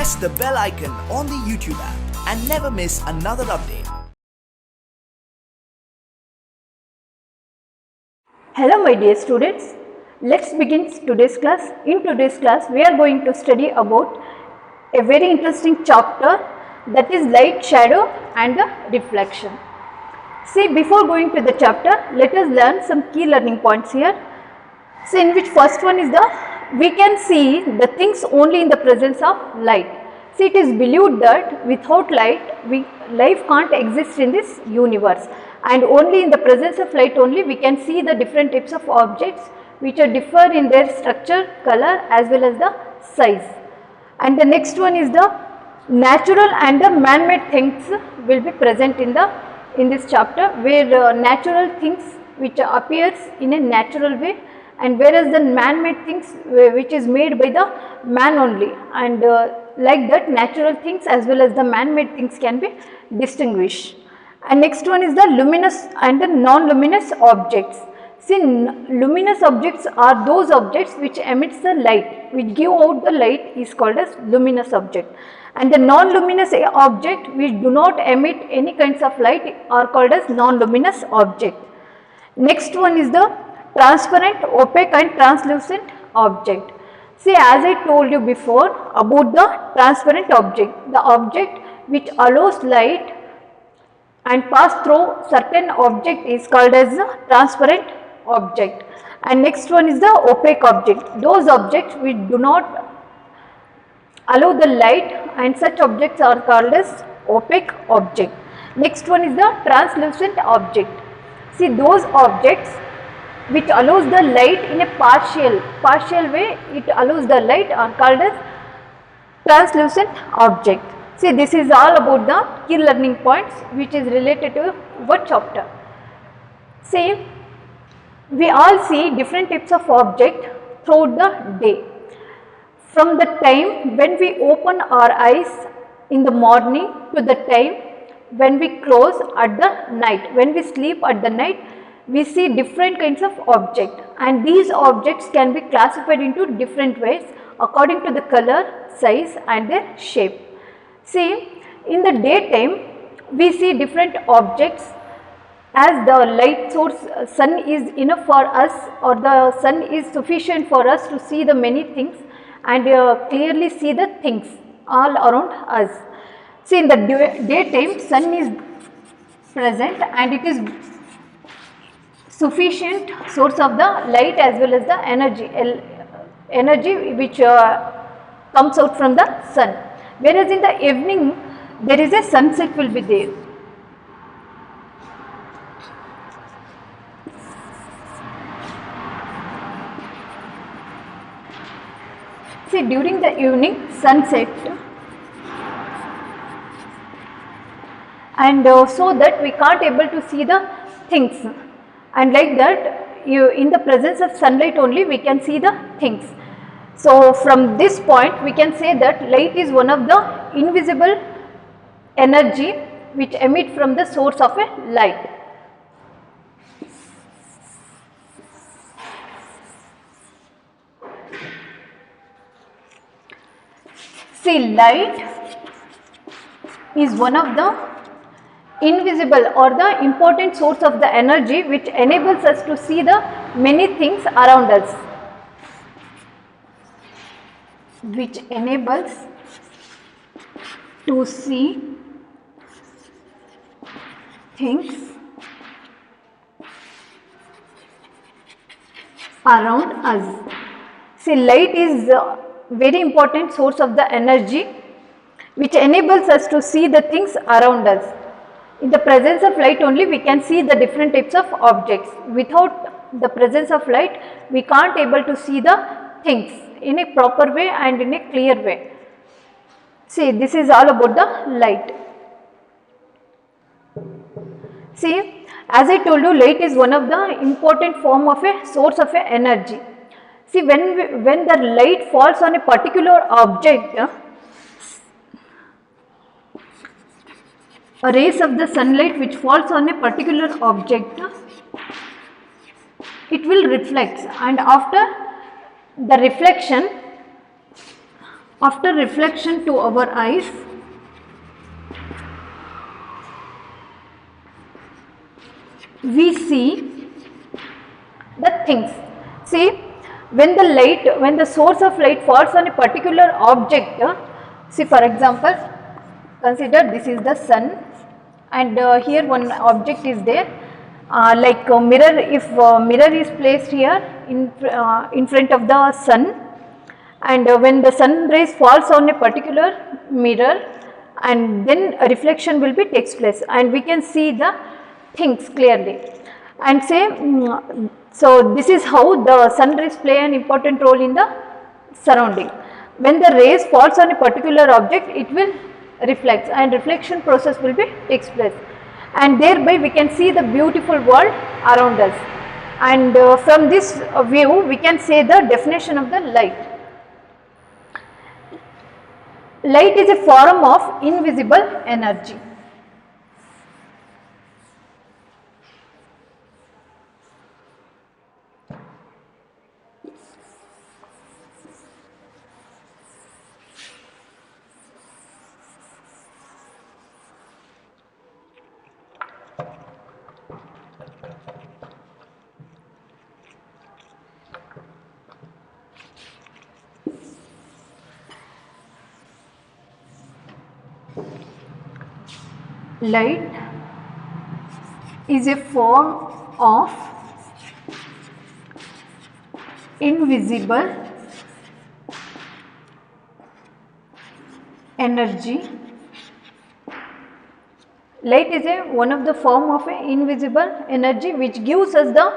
press the bell icon on the YouTube app and never miss another update. Hello my dear students, let's begin today's class. In today's class we are going to study about a very interesting chapter, that is light, shadow and the reflection. See, before going to the chapter, let us learn some key learning points here. So in which first one is we can see the things only in the presence of light. See, it is believed that without light life can't exist in this universe, and only in the presence of light only we can see the different types of objects which are differ in their structure, color as well as the size. And the next one is the natural and the man-made things will be present in this chapter, where natural things which appears in a natural way, and whereas the man-made things which is made by the man only, and like that natural things as well as the man-made things can be distinguished. And next one is the luminous and the non-luminous objects. See, luminous objects are those objects which emits the light, which give out the light is called as luminous object, and the non-luminous object which do not emit any kinds of light are called as non-luminous object. Next one is the transparent, opaque and translucent object. See, as I told you before about the transparent object, the object which allows light and pass through certain object is called as the transparent object. And next one is the opaque object, those objects which do not allow the light, and such objects are called as opaque object. Next one is the translucent object. See, those objects which allows the light in a partial way, it allows the light are called as translucent object. See, this is all about the key learning points which is related to what chapter. See, we all see different types of object throughout the day. From the time when we open our eyes in the morning to the time when we close at the night, when we sleep at the night, we see different kinds of objects, and these objects can be classified into different ways according to the color, size and their shape. See, in the daytime we see different objects as the light source, sun is enough for us, or the sun is sufficient for us to see the many things and clearly see the things all around us. See, in the daytime sun is present and it is sufficient source of the light as well as the energy which comes out from the sun, whereas in the evening there is a sunset will be there. See, during the evening sunset, and so that we can't able to see the things, and like that in the presence of sunlight only we can see the things. So from this point we can say that light is one of the invisible energy which emit from the source of a light. See, light is one of the invisible or the important source of the energy which enables us to see the many things around us, which enables to see things around us. See, light is a very important source of the energy which enables us to see the things around us. In the presence of light only we can see the different types of objects. Without the presence of light we can't able to see the things in a proper way and in a clear way. See, this is all about the light. See, as I told you, light is one of the important form of a source of a energy. See, when the light falls on a particular object, a rays of the sunlight which falls on a particular object, it will reflect, and after the reflection After reflection to our eyes, we see the things. See, when the source of light falls on a particular object, see for example, consider this is the sun, and here one object is there, like a mirror. If mirror is placed here in front of the sun, and when the sun rays falls on a particular mirror, and then a reflection will be takes place, and we can see the things clearly, and say so this is how the sun rays play an important role in the surrounding. When the rays falls on a particular object, it will reflects, and reflection process will be takes place, and thereby we can see the beautiful world around us. And from this view we can say the definition of the light. Light is a form of invisible energy. Light is a form of invisible energy. Light is one of the form of an invisible energy which gives us the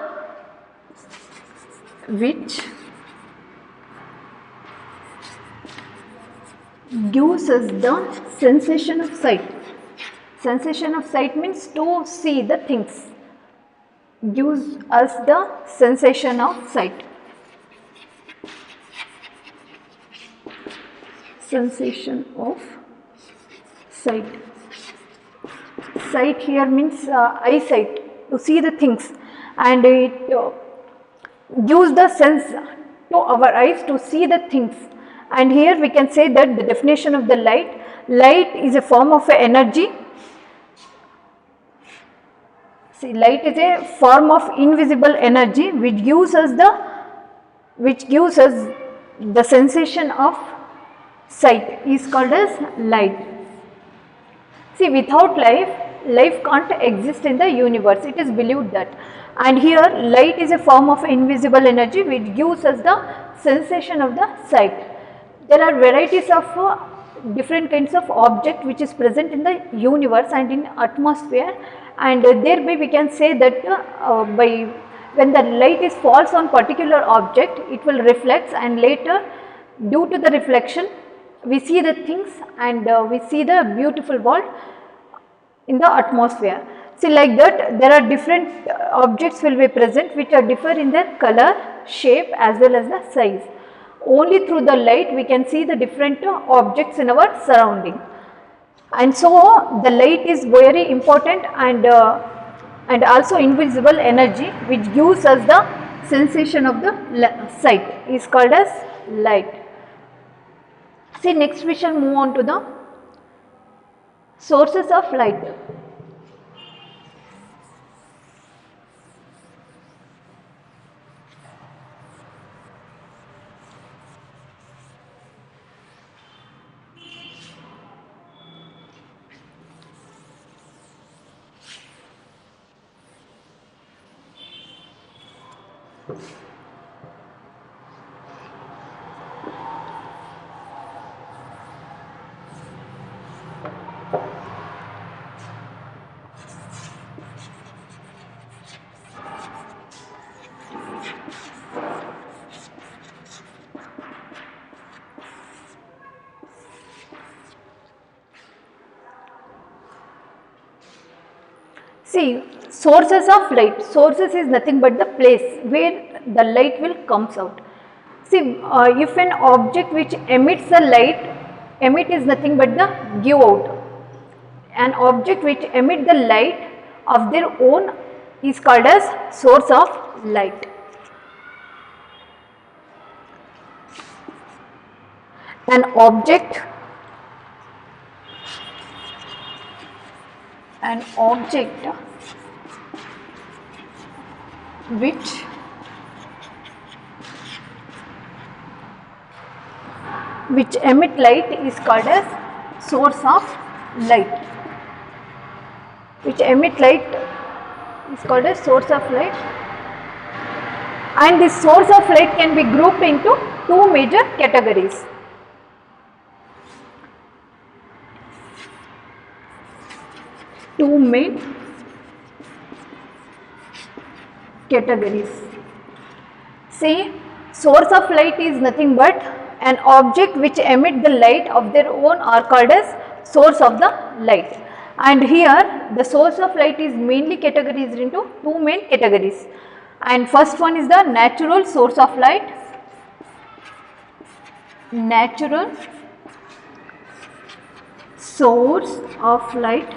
sensation of sight. Sensation of sight means to see the things, gives us the sensation of sight. Sensation of sight. Sight here means eyesight, to see the things, and it gives the sense to our eyes to see the things. And here we can say that the definition of the light is a form of energy. See, light is a form of invisible energy which gives us the sensation of sight, is called as light. See, without life can't exist in the universe, it is believed that. And here light is a form of invisible energy which gives us the sensation of the sight. There are varieties of different kinds of object which is present in the universe and in atmosphere, and thereby we can say that when the light is falls on particular object, it will reflect, and later due to the reflection we see the things, and we see the beautiful world in the atmosphere. See, like that there are different objects will be present which are differ in their color, shape as well as the size. Only through the light we can see the different objects in our surrounding. And so the light is very important, and also invisible energy which gives us the sensation of the sight is called as light. See, next we shall move on to the sources of light. See, sources of light. Sources is nothing but the place where the light will comes out. See, if an object which emits the light, emit is nothing but the give out. An object which emit the light of their own is called as source of light. an object which emit light is called as source of light. Which emit light is called as source of light, and this source of light can be grouped into two major categories. Two main categories. See, source of light is nothing but an object which emit the light of their own are called as source of the light. And here the source of light is mainly categorized into two main categories. And first one is the natural source of light. Natural source of light.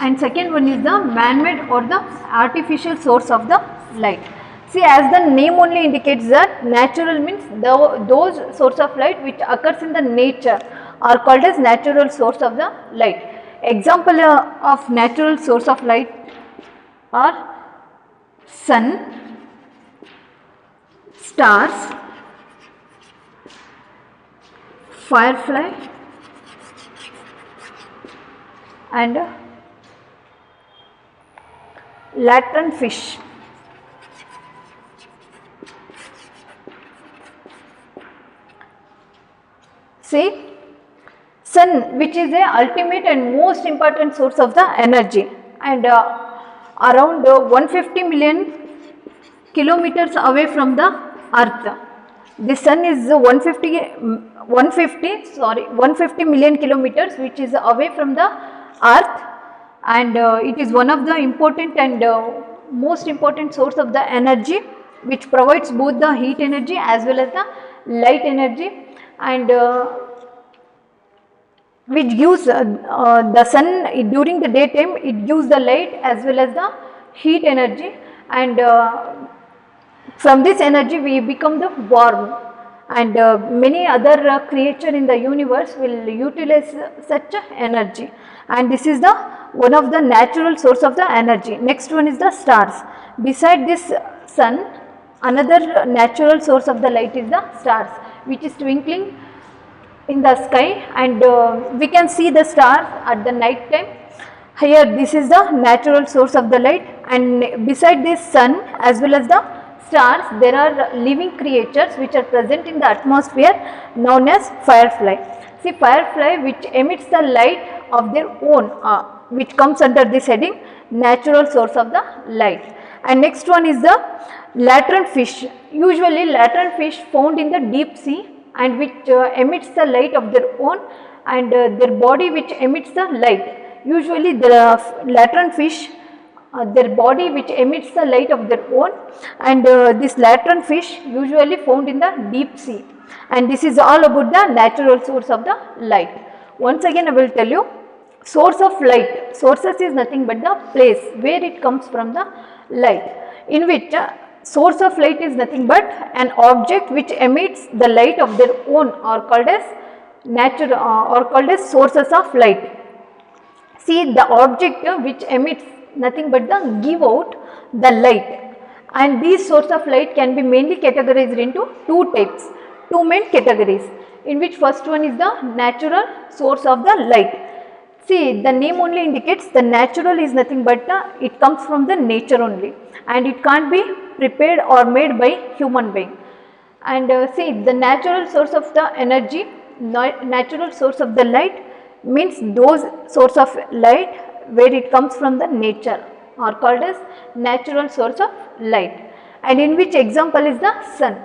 And second one is the man-made or the artificial source of the light. See, as the name only indicates that natural means those source of light which occurs in the nature are called as natural source of the light. Example of natural source of light are sun, stars, firefly and latent fish. See, sun, which is the ultimate and most important source of the energy, and around 150 million kilometers away from the earth. The sun is 150 million kilometers which is away from the earth, and it is one of the important and most important source of the energy which provides both the heat energy as well as the light energy, and which gives the sun during the daytime, it gives the light as well as the heat energy, and from this energy we become the warm, and many other creature in the universe will utilize such energy, and this is the one of the natural source of the energy. Next one is the stars. Beside this sun, another natural source of the light is the stars, which is twinkling in the sky, and we can see the stars at the night time. Here this is the natural source of the light, and beside this sun as well as the stars there are living creatures which are present in the atmosphere known as firefly. See, firefly which emits the light of their own, which comes under this heading natural source of the light. And next one is the latent fish. Usually latent fish found in the deep sea and which emits the light of their own, and their body which emits the light. Usually the latent fish, their body which emits the light of their own, and this latent fish usually found in the deep sea, and this is all about the natural source of the light. Once again I will tell you, source of light, sources is nothing but the place where it comes from the light, in which source of light is nothing but an object which emits the light of their own or called as natural or called as sources of light. See, the object which emits nothing but the give out the light, and these source of light can be mainly categorized into two types, two main categories, in which first one is the natural source of the light. See, the name only indicates the natural is nothing but it comes from the nature only, and it can't be prepared or made by human being. And see, the natural source of the energy, natural source of the light means those source of light where it comes from the nature are called as natural source of light, and in which example is the sun.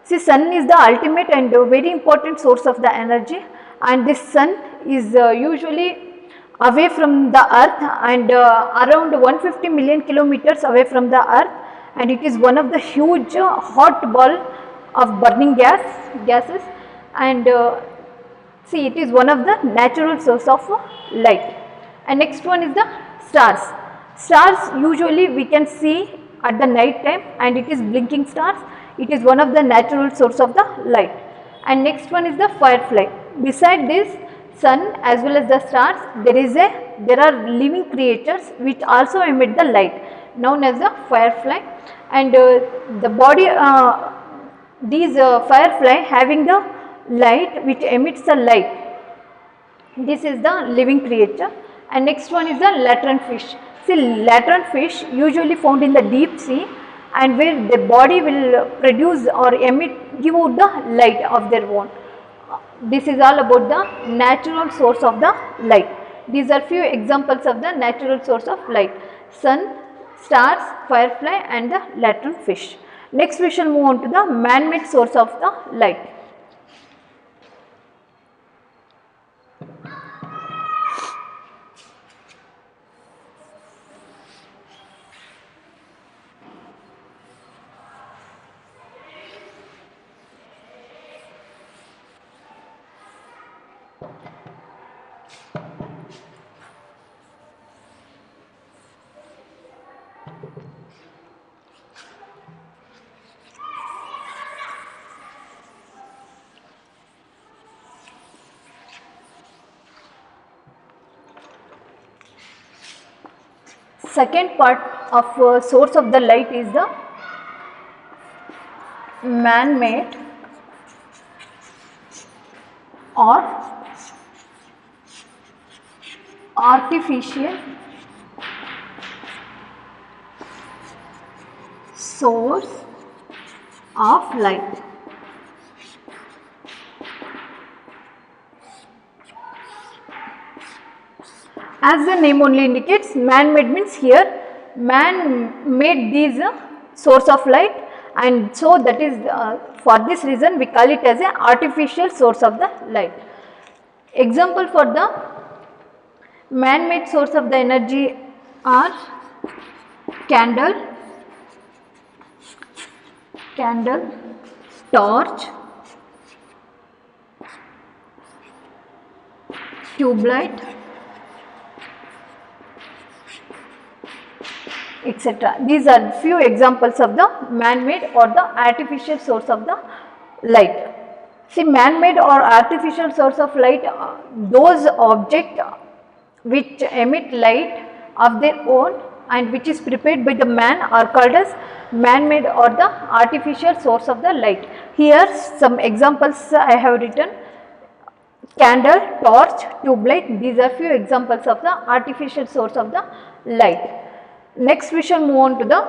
See, sun is the ultimate and very important source of the energy, and this sun is usually away from the earth and around 150 million kilometers away from the earth, and it is one of the huge hot ball of burning gases, and see, it is one of the natural source of light. And next one is the stars. Stars usually we can see at the night time, and it is blinking stars. It is one of the natural source of the light. and next one is the firefly. Beside this sun as well as the stars, there are living creatures which also emit the light, known as the firefly, and the body these firefly having the light which emits the light. This is the living creature. And next one is the latent fish. See, latent fish usually found in the deep sea, and where the body will produce or give out the light of their own. This is all about the natural source of the light. These are few examples of the natural source of light: sun, stars, firefly, and the latent fish. Next we shall move on to the man-made source of the light. Second part of source of the light is the man-made or artificial source of light. As the name only indicates, man-made means here man made these source of light, and so that is for this reason we call it as an artificial source of the light. Example for the man-made source of the energy are candle, torch, tube light, etc. These are few examples of the man-made or the artificial source of the light. See, man-made or artificial source of light, those objects which emit light of their own and which is prepared by the man are called as man-made or the artificial source of the light. Here some examples I have written: candle, torch, tube light. These are few examples of the artificial source of the light. Next we shall move on to the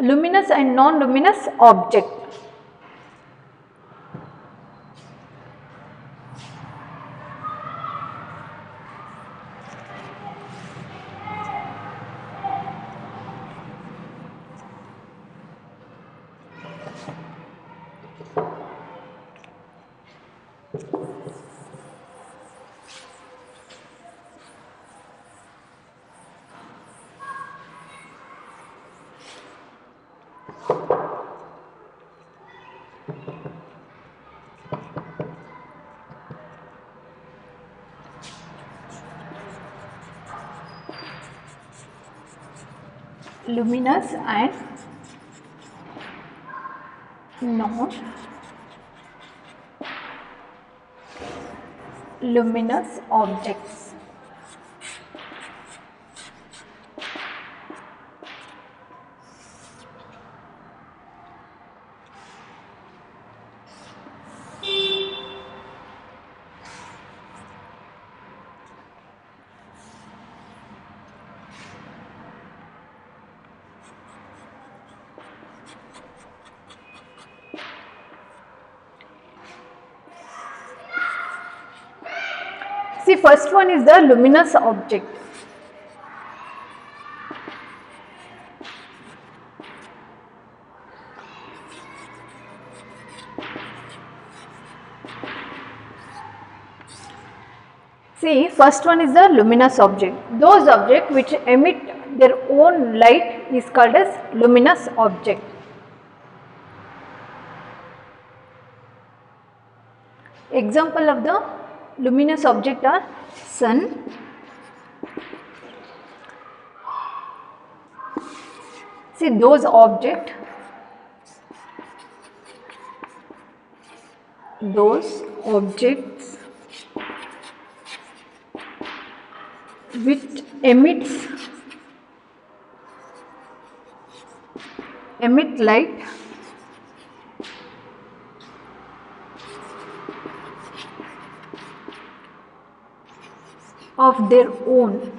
luminous and non-luminous object. Luminous and non-luminous objects. See, first one is the luminous object. See, first one is the luminous object. Those objects which emit their own light is called as luminous object. Example of the luminous object are sun, see those objects those objects which emit light of their own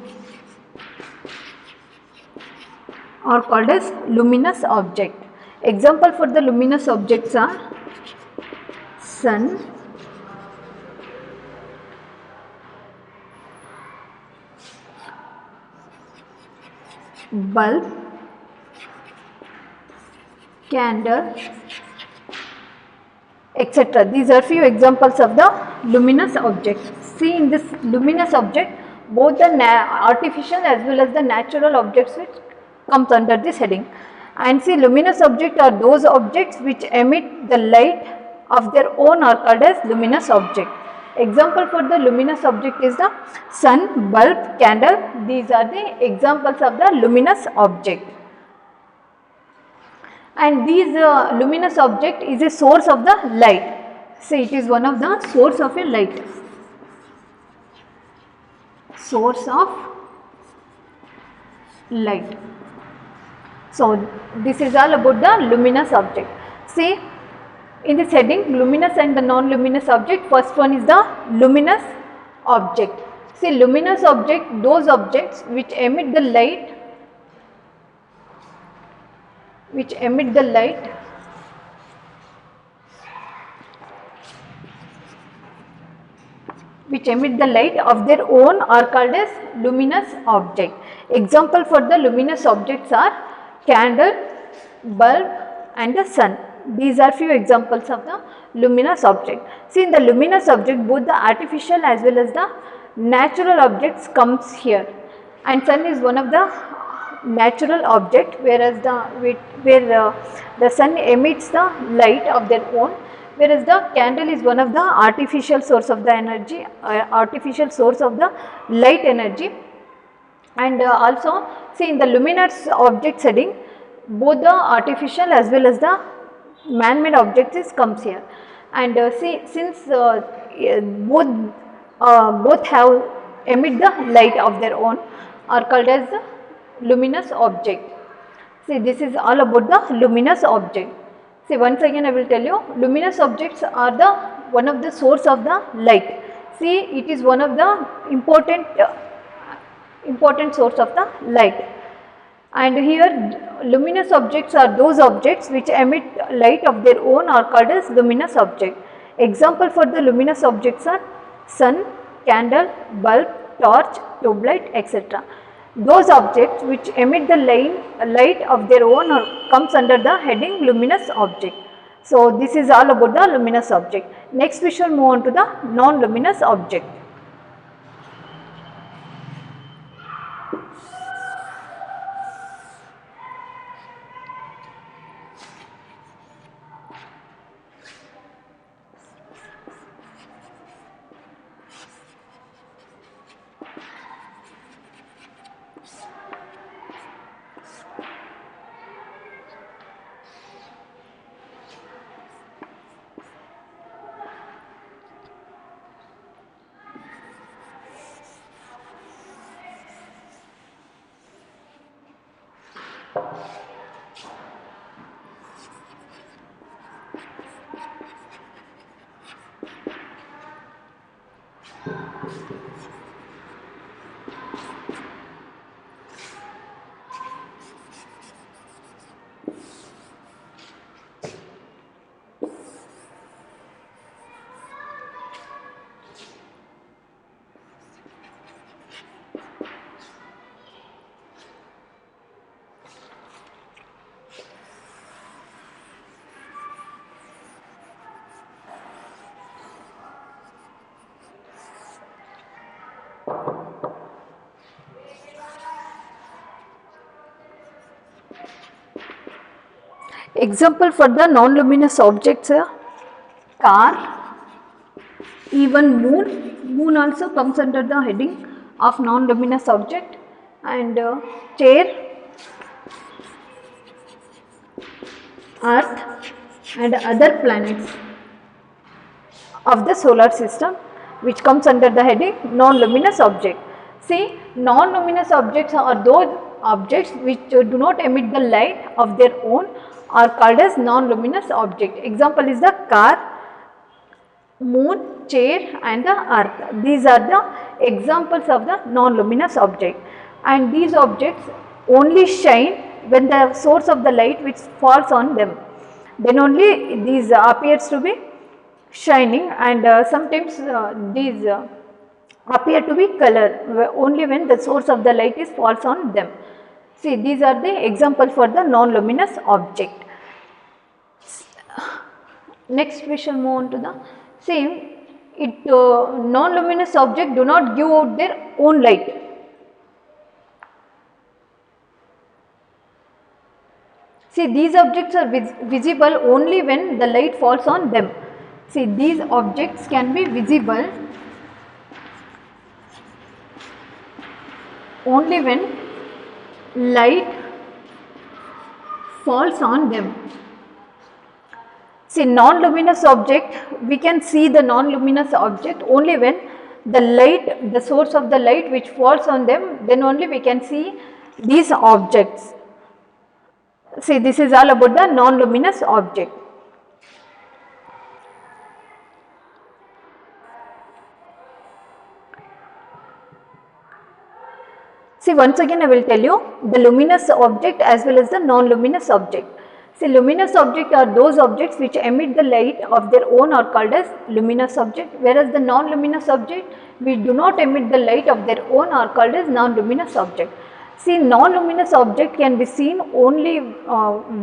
are called as luminous object. Example for the luminous objects are sun, bulb, candle, etc. These are few examples of the luminous objects. See, in this luminous object, both the artificial as well as the natural objects which comes under this heading. And see, luminous objects are those objects which emit the light of their own are called as luminous object. Example for the luminous object is the sun, bulb, candle. These are the examples of the luminous object. And these luminous object is a source of the light. See, it is one of the source of a light. Source of light. So, this is all about the luminous object. See, in this heading, luminous and the non-luminous object, first one is the luminous object. See, luminous object, those objects which emit the light, of their own are called as luminous object. Example for the luminous objects are candle, bulb and the sun. These are few examples of the luminous object. See, in the luminous object, both the artificial as well as the natural objects comes here, and sun is one of the natural object, whereas the sun emits the light of their own, whereas the candle is one of the artificial source of the energy, artificial source of the light energy. And also, see, in the luminous objects heading, both the artificial as well as the man-made objects comes here. And see, since both have emit the light of their own are called as the luminous object. See, this is all about the luminous object. See, once again I will tell you, luminous objects are the one of the source of the light. See, it is one of the important source of the light. And here, luminous objects are those objects which emit light of their own are called as luminous object. Example for the luminous objects are sun, candle, bulb, torch, tube light, etc. Those objects which emit the light of their own comes under the heading luminous object. So, this is all about the luminous object. Next we shall move on to the non-luminous object. Example for the non-luminous objects are car, even moon. Moon also comes under the heading of non-luminous object, and chair, earth and other planets. of the solar system, which comes under the heading non-luminous object. See, non-luminous objects are those objects which do not emit the light of their own are called as non-luminous object. Example is the car, moon, chair and the earth. These are the examples of the non-luminous object, and these objects only shine when the source of the light which falls on them, then only these appears to be shining, and sometimes these appear to be color only when the source of the light is falls on them. See, these are the example for the non-luminous object. Next we shall move on to the same. Non-luminous object do not give out their own light. See, these objects are visible only when the light falls on them. See, these objects can be visible only when light falls on them. See, non-luminous object, we can see the non-luminous object only when the light, the source of the light which falls on them, then only we can see these objects. See, this is all about the non-luminous object. See, once again I will tell you the luminous object as well as the non-luminous object. See, luminous objects are those objects which emit the light of their own are called as luminous object, whereas the non-luminous object which do not emit the light of their own are called as non-luminous object. See, non-luminous object can be seen only,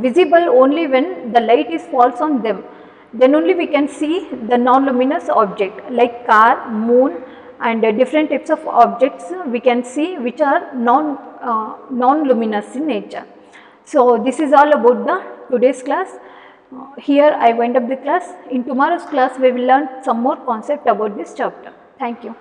visible only when the light is falls on them. Then only we can see the non-luminous object like car, moon and different types of objects we can see which are non-luminous in nature. So, this is all about the today's class. Here I wind up the class. In tomorrow's class we will learn some more concept about this chapter. Thank you.